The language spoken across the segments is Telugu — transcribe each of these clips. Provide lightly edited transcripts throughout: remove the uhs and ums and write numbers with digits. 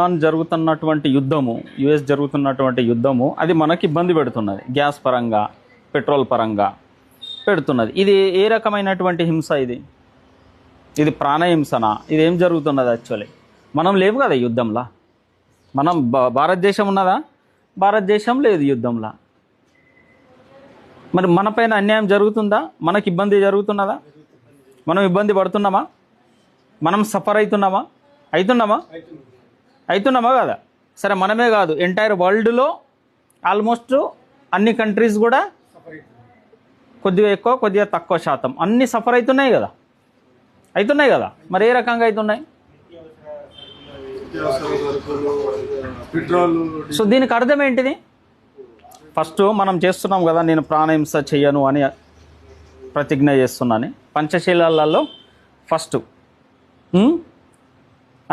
జరుగుతున్నటువంటి యుద్ధము, యుఎస్ జరుగుతున్నటువంటి యుద్ధము అది మనకి ఇబ్బంది పెడుతున్నది. గ్యాస్ పరంగా, పెట్రోల్ పరంగా పెడుతున్నది. ఇది ఏ రకమైనటువంటి హింస? ఇది ప్రాణహింసనా? ఇది ఏం జరుగుతున్నది? యాక్చువల్లీ మనం లేవు కదా యుద్ధంలో. మనం భారతదేశం ఉన్నదా? భారతదేశం లేదు యుద్ధంలో. మరి మనపైన అన్యాయం జరుగుతుందా? మనకి ఇబ్బంది జరుగుతున్నదా? మనం ఇబ్బంది పడుతున్నామా? మనం సఫర్ అవుతున్నామా కదా? సరే, మనమే కాదు, ఎంటైర్ వరల్డ్లో ఆల్మోస్ట్ అన్ని కంట్రీస్ కూడా కొద్దిగా ఎక్కువ కొద్దిగా తక్కువ శాతం అన్నీ సఫర్ అవుతున్నాయి కదా. మరి ఏ రకంగా అవుతున్నాయి? సో దీనికి అర్థం ఏంటిది? ఫస్ట్ మనం చేస్తున్నాం కదా, నేను ప్రాణహింస చెయ్యను అని ప్రతిజ్ఞ చేస్తున్నాను. పంచశీలాలలో ఫస్ట్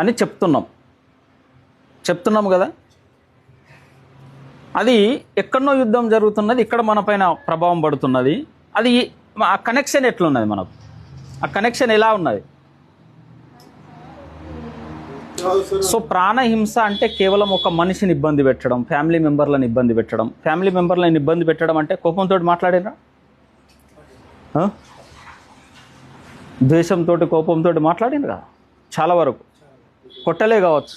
అని చెప్తున్నాం కదా. అది ఎక్కడనో యుద్ధం జరుగుతున్నది, ఇక్కడ మన పైన ప్రభావం పడుతున్నది. అది ఆ కనెక్షన్ ఎట్లున్నది? మనకు ఆ కనెక్షన్ ఎలా ఉన్నది? సో ప్రాణహింస అంటే కేవలం ఒక మనిషిని ఇబ్బంది పెట్టడం, ఫ్యామిలీ మెంబర్లను ఇబ్బంది పెట్టడం అంటే కోపంతో మాట్లాడినరా? ద్వేషంతో, కోపంతో మాట్లాడినరా? చాలా వరకు కొట్టలే కావచ్చు,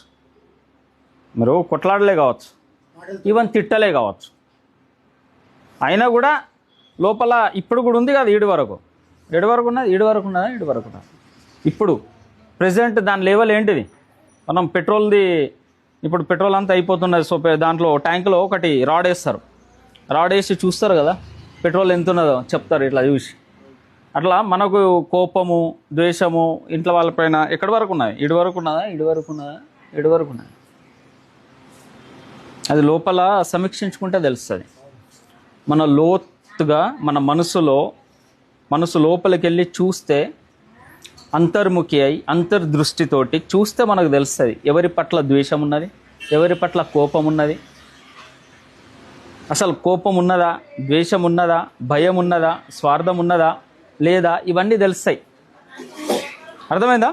మీరు కొట్లాడలే కావచ్చు, ఈవెన్ తిట్టలే కావచ్చు. అయినా కూడా లోపల ఇప్పుడు కూడా ఉంది కదా. ఈడు వరకు ఉన్నదా? ఇప్పుడు ప్రెసెంట్ దాని లెవెల్ ఏంటిది? మనం పెట్రోల్ది ఇప్పుడు పెట్రోల్ అంతా అయిపోతున్నది. సో దాంట్లో ట్యాంకులో ఒకటి రాడ్ వేస్తారు, రాడ్ వేసి చూస్తారు కదా పెట్రోల్ ఎంత ఉన్నదో చెప్తారు ఇట్లా చూసి. అట్లా మనకు కోపము, ద్వేషము ఇంట్లో వాళ్ళపైన ఎక్కడి వరకు ఉన్నది? ఇటు వరకు ఉన్నదా? అది లోపల సమీక్షించుకుంటే తెలుస్తుంది. మన లోతుగా మన మనసు లోపలికి వెళ్ళి చూస్తే, అంతర్ముఖి అయి అంతర్దృష్టితోటి చూస్తే మనకు తెలుస్తుంది ఎవరి పట్ల ద్వేషం ఉన్నది, ఎవరి పట్ల కోపం ఉన్నది. అసలు కోపం ఉన్నదా, ద్వేషం ఉన్నదా, భయం ఉన్నదా, స్వార్థం ఉన్నదా లేదా, ఇవన్నీ తెలుస్తాయి. అర్థమైందా?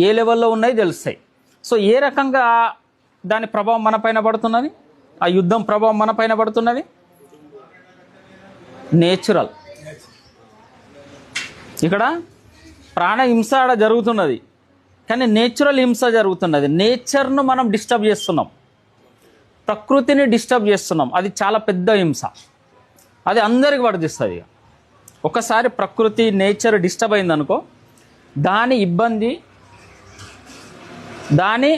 ఏ లెవెల్లో ఉన్నాయి తెలుస్తాయి. సో ఏ రకంగా దాని ప్రభావం మన పైన పడుతున్నది, ఆ యుద్ధం ప్రభావం మన పైన పడుతున్నది? నేచురల్. ఇక్కడ ప్రాణహింస ఆడ జరుగుతున్నది, కానీ నేచురల్ హింస జరుగుతున్నది. నేచర్ను మనం డిస్టర్బ్ చేస్తున్నాం, ప్రకృతిని డిస్టర్బ్ చేస్తున్నాం. అది చాలా పెద్ద హింస, అది అందరికి వర్తిస్తుంది. ఒకసారి ప్రకృతి, నేచర్ డిస్టర్బ్ అయిందనుకో, దాని ఇబ్బంది, దాని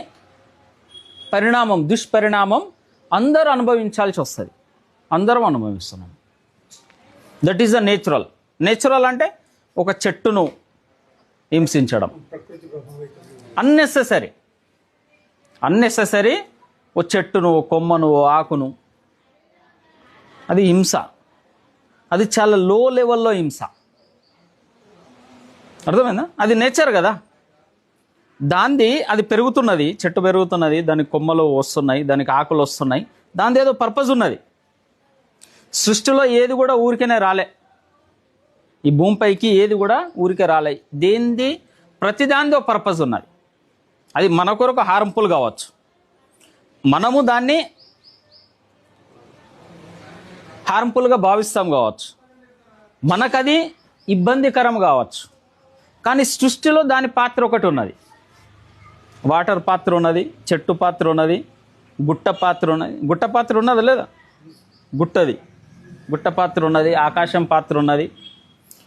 పరిణామం, దుష్పరిణామం అందరూ అనుభవించాల్సి వస్తుంది. అందరం అనుభవిస్తున్నాం. దట్ ఈస్ ద నేచురల్ అంటే ఒక చెట్టును హింసించడం అన్నెసెసరీ. ఓ చెట్టును, ఓ కొమ్మను, ఓ ఆకును, అది హింస. అది చాలా లో లెవెల్లో హింస. అర్థమైందా? అది నేచర్ కదా. అది పెరుగుతున్నది, చెట్టు పెరుగుతున్నది, దానికి కొమ్మలు వస్తున్నాయి, దానికి ఆకులు వస్తున్నాయి, దాని ఏదో పర్పస్ ఉన్నది. సృష్టిలో ఏది కూడా ఊరికేనే రాలే, ఈ భూమిపైకి ఏది కూడా ఊరికే రాలే. ప్రతిదానిదో పర్పస్ ఉన్నది. అది మన కొరకు హార్మ్ఫుల్ కావచ్చు, మనము దాన్ని హార్మ్ఫుల్గా భావిస్తాం కావచ్చు, మనకది ఇబ్బందికరం కావచ్చు. కానీ సృష్టిలో దాని పాత్ర ఒకటి ఉన్నది. వాటర్ పాత్ర ఉన్నది, చెట్టు పాత్ర ఉన్నది, గుట్ట పాత్ర ఉన్నది లేదా? గుట్ట పాత్ర ఉన్నది, ఆకాశం పాత్ర ఉన్నది.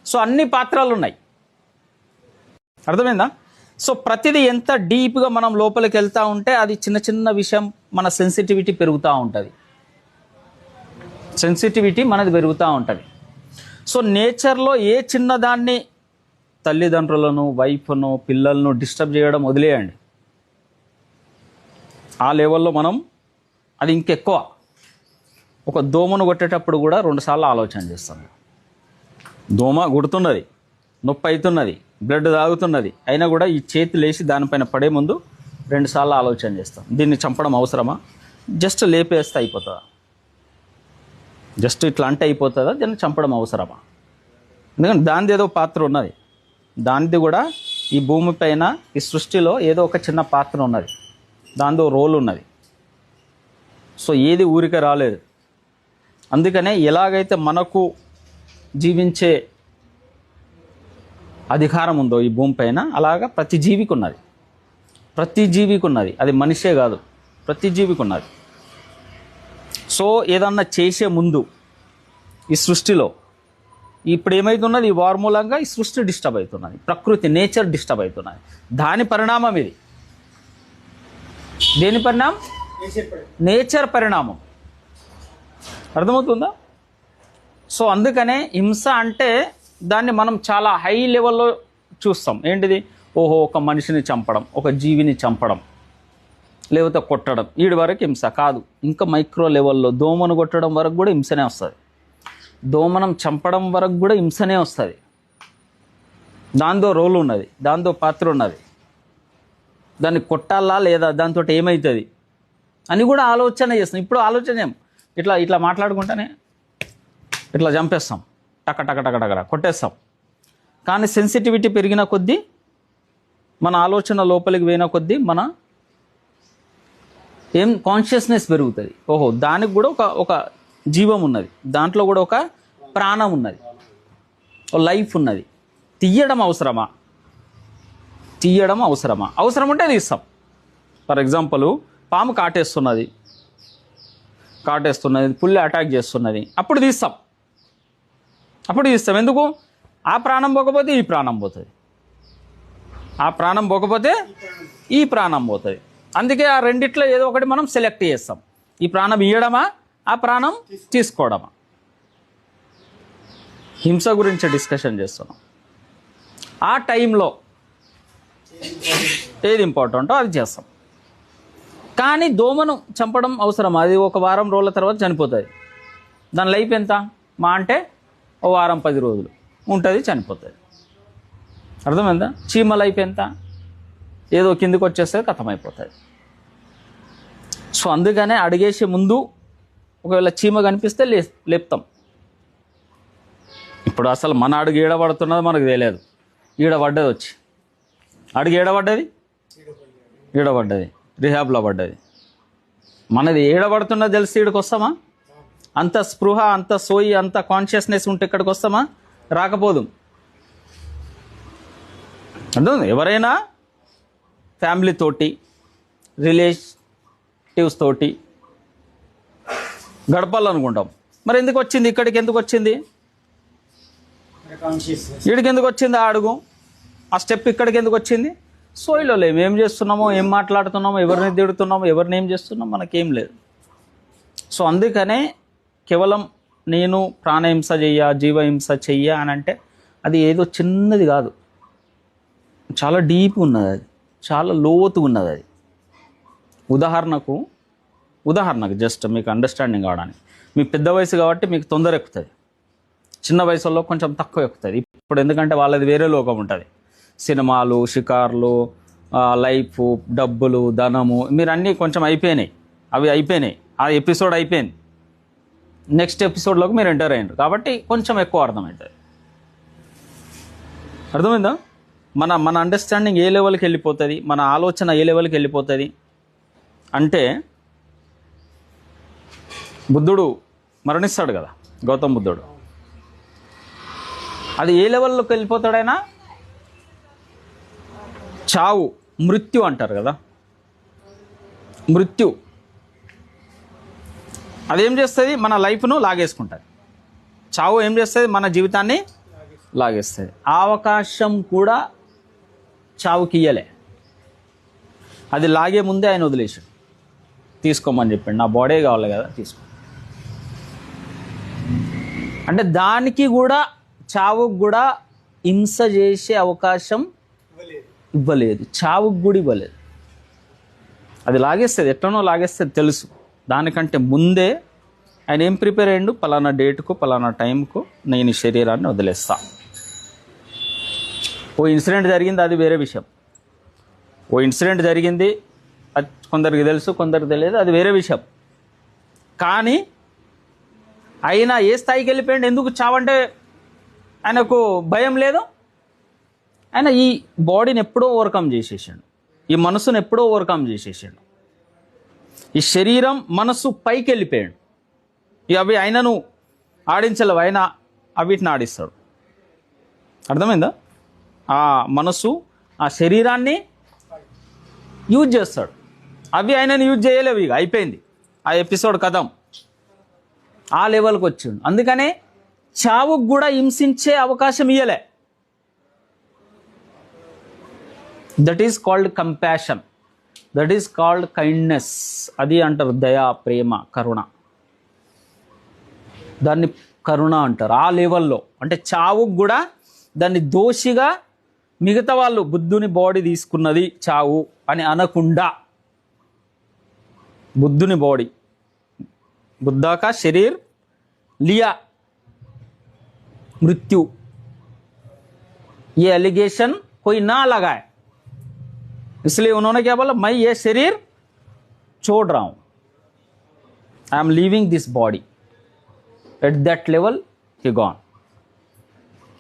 సో అన్ని పాత్రలు ఉన్నాయి. అర్థమైందా? సో ప్రతిదీ ఎంత డీప్గా మనం లోపలికి వెళ్తూ ఉంటే అది చిన్న విషయం మన సెన్సిటివిటీ పెరుగుతూ ఉంటుంది. మనది పెరుగుతూ ఉంటుంది. సో నేచర్లో ఏ చిన్నదాన్ని, తల్లిదండ్రులను, వైఫ్ను, పిల్లలను డిస్టర్బ్ చేయడం వదిలేయండి. ఆ లెవెల్లో మనం అది ఇంకెక్కువ. ఒక దోమను కొట్టేటప్పుడు కూడా 2 సార్లు ఆలోచన చేస్తాం. దోమ గుడుతున్నది, నొప్పి అవుతున్నది, బ్లడ్ తాగుతున్నది, అయినా కూడా ఈ చేతులు వేసి దానిపైన పడే ముందు 2 సార్లు ఆలోచన చేస్తాం. దీన్ని చంపడం అవసరమా? జస్ట్ లేపేస్తే అయిపోతుందా? జస్ట్ ఇట్లా అంటే అయిపోతుందా? దీన్ని చంపడం అవసరమా? ఎందుకంటే దానిది ఏదో పాత్ర ఉన్నది, దానిది కూడా ఈ భూమిపైన ఈ సృష్టిలో ఏదో ఒక చిన్న పాత్ర ఉన్నది, దాంతో రోల్ ఉన్నది. సో ఏది ఊరికే రాలేదు. అందుకనే ఎలాగైతే మనకు జీవించే అధికారం ఉందో ఈ భూమిపైన, అలాగా ప్రతి జీవికి ఉన్నది. ప్రతి జీవికి ఉన్నది, అది మనిషే కాదు, ప్రతి జీవికి ఉన్నది. సో ఏదన్నా చేసే ముందు ఈ సృష్టిలో ఇప్పుడు ఏమవుతున్నది, ఈ వార్ మూలంగా ఈ సృష్టి డిస్టర్బ్ అవుతున్నది, ప్రకృతి నేచర్ డిస్టర్బ్ అవుతున్నది. దాని పరిణామం ఇది. దేని పరిణామం? నేచర్ పరిణామం. అర్థమవుతుందా? సో అందుకనే హింస అంటే దాన్ని మనం చాలా హై లెవెల్లో చూస్తాం. ఏంటిది? ఓహో, ఒక మనిషిని చంపడం, ఒక జీవిని చంపడం, లేకపోతే కొట్టడం, వీడి వరకు హింస కాదు. ఇంకా మైక్రో లెవెల్లో దోమను కొట్టడం వరకు కూడా హింసనే వస్తుంది. దోమనం చంపడం వరకు కూడా హింసనే వస్తుంది. దాంతో రోలు ఉన్నది, దాంతో పాత్ర ఉన్నది. దాన్ని కొట్టాలా లేదా, దాంతో ఏమవుతుంది అని కూడా ఆలోచన చేస్తాం. ఇప్పుడు ఆలోచన ఏం, ఇట్లా ఇట్లా మాట్లాడుకుంటానే ఇట్లా చంపేస్తాం, టక టక టక టక కొట్టేస్తాం. కానీ సెన్సిటివిటీ పెరిగిన కొద్దీ, మన ఆలోచన లోపలికి పోయిన కొద్దీ మన కాన్షియస్నెస్ పెరుగుతుంది. ఓహో, దానికి కూడా ఒక జీవం ఉన్నది, దాంట్లో కూడా ఒక ప్రాణం ఉన్నది, ఒక లైఫ్ ఉన్నది. తీయడం అవసరమా? తీయడం అవసరమా? అవసరం ఉంటే తీస్తాం. ఫర్ ఎగ్జాంపుల్, పాము కాటేస్తున్నది, పుల్లి అటాక్ చేస్తున్నది, అప్పుడు తీస్తాం. ఎందుకు? ఆ ప్రాణం పోకపోతే ఈ ప్రాణం పోతుంది, ఆ ప్రాణం పోకపోతే ఈ ప్రాణం పోతుంది. అందుకే ఆ రెండిట్లో ఏదో ఒకటి మనం సెలెక్ట్ చేస్తాం. ఈ ప్రాణం ఇయ్యడమా, ఆ ప్రాణం తీసుకోవడమా? హింస గురించి డిస్కషన్ చేస్తున్నాం. ఆ టైంలో ఏది ఇంపార్టెంటో అది చేస్తాం. కానీ దోమను చంపడం అవసరం. అది ఒక వారం రోజుల తర్వాత చనిపోతుంది. దాని లైఫ్ ఎంత? మా అంటే ఓ వారం 10 రోజులు ఉంటుంది, చనిపోతుంది. అర్థమైందా? చీమ లైఫ్ ఎంత? ఏదో కిందికి వచ్చేస్తే కథమైపోతుంది. సో అందుకనే అడిగేసే ముందు ఒకవేళ చీమ కనిపిస్తే లేపుతాం. ఇప్పుడు అసలు మన అడుగు ఏడబడుతున్నది మనకు తెలియదు. ఈడబడ్డది వచ్చి అడుగు ఏడబడ్డది, రిహాబ్లో పడ్డది. మనది ఏడబడుతున్నది తెలిసి ఇక్కడికి వస్తామా? అంత స్పృహ, అంత సోయి, అంత కాన్షియస్నెస్ ఉంటే ఇక్కడికి వస్తామా? రాకపోదు. అర్థం? ఎవరైనా ఫ్యామిలీ తోటి, రిలేటివ్స్ తోటి గడపాలనుకుంటాం. మరి ఎందుకు వచ్చింది ఇక్కడికి? ఎందుకు వచ్చింది వీడికి? ఎందుకు వచ్చింది ఆ అడుగు, ఆ స్టెప్ ఇక్కడికి ఎందుకు వచ్చింది? సోయిలో లేము. ఏం చేస్తున్నామో, ఏం మాట్లాడుతున్నామో, ఎవరిని తిడుతున్నామో, ఎవరిని ఏం చేస్తున్నామో మనకేం లేదు. సో అందుకనే కేవలం నేను ప్రాణహింస చెయ్య, జీవహింస చెయ్య అని అంటే అది ఏదో చిన్నది కాదు, చాలా డీప్ ఉన్నది, అది చాలా లోతు ఉన్నది. అది ఉదాహరణకు జస్ట్ మీకు అండర్స్టాండింగ్ కావడానికి, మీ పెద్ద వయసు కాబట్టి మీకు తొందర ఎక్కుతుంది, చిన్న వయసులో కొంచెం తక్కువ ఎక్కుతుంది. ఇప్పుడు ఎందుకంటే వాళ్ళది వేరే లోకం ఉంటుంది. సినిమాలు, షికార్లు, లైఫ్, డబ్బులు, ధనము, మీరు అన్నీ కొంచెం అయిపోయినాయి. అవి అయిపోయినాయి, ఆ ఎపిసోడ్ అయిపోయింది. నెక్స్ట్ ఎపిసోడ్లోకి మీరు ఎంటర్ అయ్యారు కాబట్టి కొంచెం ఎక్కువ అర్థమవుతుంది. అర్థమైందా? మన అండర్స్టాండింగ్ ఏ లెవెల్కి వెళ్ళిపోతుంది, మన ఆలోచన ఏ లెవెల్కి వెళ్ళిపోతుంది అంటే, బుద్ధుడు మరణిస్తాడు కదా, గౌతమ్ బుద్ధుడు. అది ఏ లెవెల్లోకి వెళ్ళిపోతాడైనా? చావు, మృత్యు అంటారు కదా, మృత్యు అదేం చేస్తుంది? మన లైఫ్ను లాగేసుకుంటుంది. చావు ఏం చేస్తుంది? మన జీవితాన్ని లాగేస్తుంది. ఆ అవకాశం కూడా చావుకి ఇయ్యలే. అది లాగే ముందే ఆయన వదిలేసాడు, తీసుకోమని చెప్పండి, నా బాడీ కావాలి కదా తీసుకో అంటే. దానికి కూడా, చావుకు కూడా హింస చేసే అవకాశం ఇవ్వలేదు, చావుకు కూడా ఇవ్వలేదు. అది లాగేస్తుంది, ఎట్లనో లాగేస్తుంది తెలుసు. దానికంటే ముందే ఆయన ఏం ప్రిపేర్ అయ్యిండు? పలానా డేట్కు, పలానా టైంకు నేను ఈ శరీరాన్ని వదిలేస్తా. ఓ ఇన్సిడెంట్ జరిగింది, అది వేరే విషయం. ఓ ఇన్సిడెంట్ జరిగింది, అది కొందరికి తెలుసు, కొందరికి తెలియదు, అది వేరే విషయం. కానీ ఆయన ఏ స్థాయికి వెళ్ళిపోయాడు? ఎందుకు చావంటే ఆయనకు భయం లేదు? ఆయన ఈ బాడీని ఎప్పుడో ఓవర్కమ్ చేసేసాడు, ఈ మనసును ఎప్పుడో ఓవర్కమ్ చేసేసాడు. ఈ శరీరం మనసు పైకి వెళ్ళిపోయాడు. ఇక అవి ఆయనను ఆడించలేవు, ఆయన అవిటిని ఆడిస్తాడు. అర్థమైందా? ఆ మనసు ఆ శరీరాన్ని యూజ్ చేస్తాడు, అవి ఆయనను యూజ్ చేయలేవు. ఇక అయిపోయింది ఆ ఎపిసోడ్ కథం. ఆ లెవెల్కి వచ్చిండు. అందుకనే చావుకు కూడా హింసించే అవకాశం ఇయ్యలే. That is called compassion, that is called kindness. అది అంటారు దయా, ప్రేమ, కరుణ. దాన్ని కరుణ అంటారు. ఆ లెవెల్లో అంటే చావుకు కూడా దాన్ని దోషిగా మిగతా వాళ్ళు బుద్ధుని బాడీ తీసుకున్నది చావు అని అనకుండా, बुद्धुनी बॉडी, बुद्धा का शरीर लिया, मृत्यु, ये एलिगेशन कोई ना लगाए, इसलिए उन्होंने क्या बोला, मैं ये शरीर छोड़ रहा हूं, I am leaving this body. At that level he gone.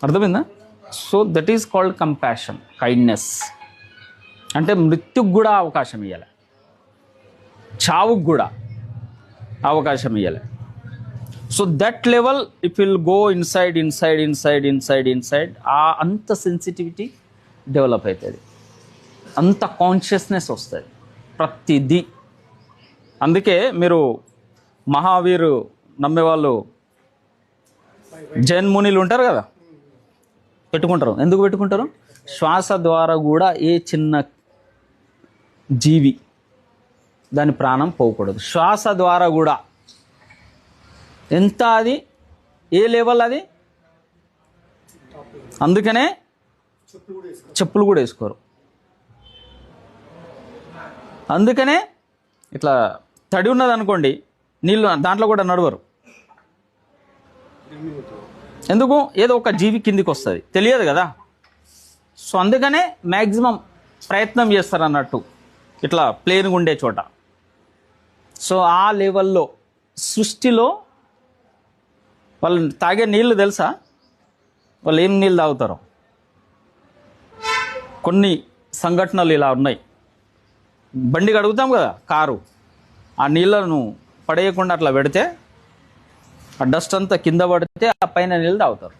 అర్థమైందా? So that is called compassion, kindness. అంటే మృత్యుకు కూడా అవకాశం ఇవ్వాలి, చావుకు కూడా అవకాశం ఇవ్వాలి. So that level if will go inside inside inside inside inside, ఆ అంత సెన్సిటివిటీ డెవలప్ అవుతుంది, అంత కాన్షియస్నెస్ వస్తుంది ప్రతిదీ. అందుకే మీరు మహావీరు నమ్మేవాళ్ళు జైన్ మునిలు ఉంటారు కదా, పెట్టుకుంటారు. ఎందుకు పెట్టుకుంటారు? శ్వాస ద్వారా కూడా ఏ చిన్న జీవి దాని ప్రాణం పోకూడదు, శ్వాస ద్వారా కూడా. ఎంత అది, ఏ లెవెల్ అది. అందుకనే చెప్పులు కూడా వేసుకోరు. అందుకనే ఇట్లా తడి ఉన్నది అనుకోండి, నీళ్ళు దాంట్లో కూడా నడవరు. ఎందుకు? ఏదో ఒక జీవి కిందికి వస్తుంది, తెలియదు కదా. సో అందుకనే మ్యాక్సిమం ప్రయత్నం చేస్తారు అన్నట్టు ఇట్లా ప్లేన్గా ఉండే చోట. సో ఆ లెవెల్లో సృష్టిలో వాళ్ళు తాగే నీళ్ళు తెలుసా? వాళ్ళు ఏం నీళ్ళు తాగుతారో. కొన్ని సంఘటనలు ఇలా ఉన్నాయి. బండి కడుగుతాం కదా, కారు, ఆ నీళ్ళను పడేయకుండా అట్లా పెడితే ఆ డస్ట్ అంతా కింద పడితే ఆ పైన నీళ్ళు తాగుతారు.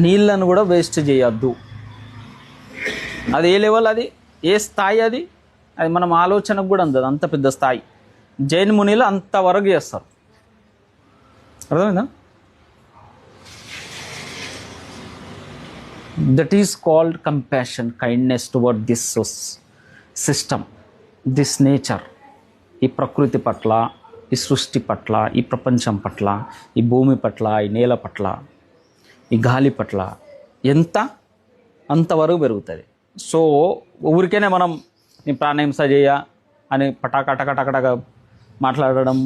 నీళ్ళను కూడా వేస్ట్ చేయొద్దు. అది ఏ లెవెల్, అది ఏ స్థాయి, అది అది మనం ఆలోచనకు కూడా అందదు, అంత పెద్ద స్థాయి. జైన్ మునిలు అంతవరకు చేస్తారు. అర్థమైందా? That is called compassion, kindness towards this system, this nature. ఈ ప్రకృతి పట్ల, ఈ సృష్టి పట్ల, ఈ ప్రపంచం పట్ల, ఈ భూమి పట్ల, ఈ నేల పట్ల, ఈ గాలి పట్ల ఎంత అంతవరకు పెరుగుతుంది. సో ఊరికేనే మనం నీ ప్రాణహింస చేయ అని పటాకటకటకటక మాట్లాడడం,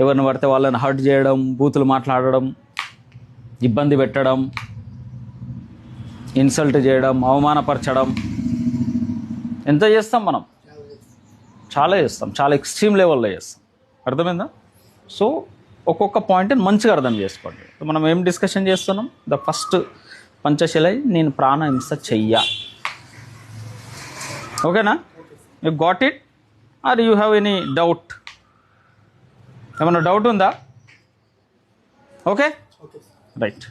ఎవరిని పడితే వాళ్ళని హర్ట్ చేయడం, బూతులు మాట్లాడడం, ఇబ్బంది పెట్టడం, ఇన్సల్ట్ చేయడం, అవమానపరచడం ఎంత చేస్తాం మనం? చాలా చేస్తాం, చాలా ఎక్స్ట్రీమ్ లెవెల్లో చేస్తాం. అర్థమైందా? సో ఒక్కొక్క పాయింట్ని మంచిగా అర్థం చేసుకోండి. మనం ఏం డిస్కషన్ చేస్తున్నాం? ద ఫస్ట్ పంచశీల, నేను ప్రాణహింస చెయ్య. ఓకేనా? You got it or you have any doubt? ఏమైనా డౌట్ ఉందా? Okay, right.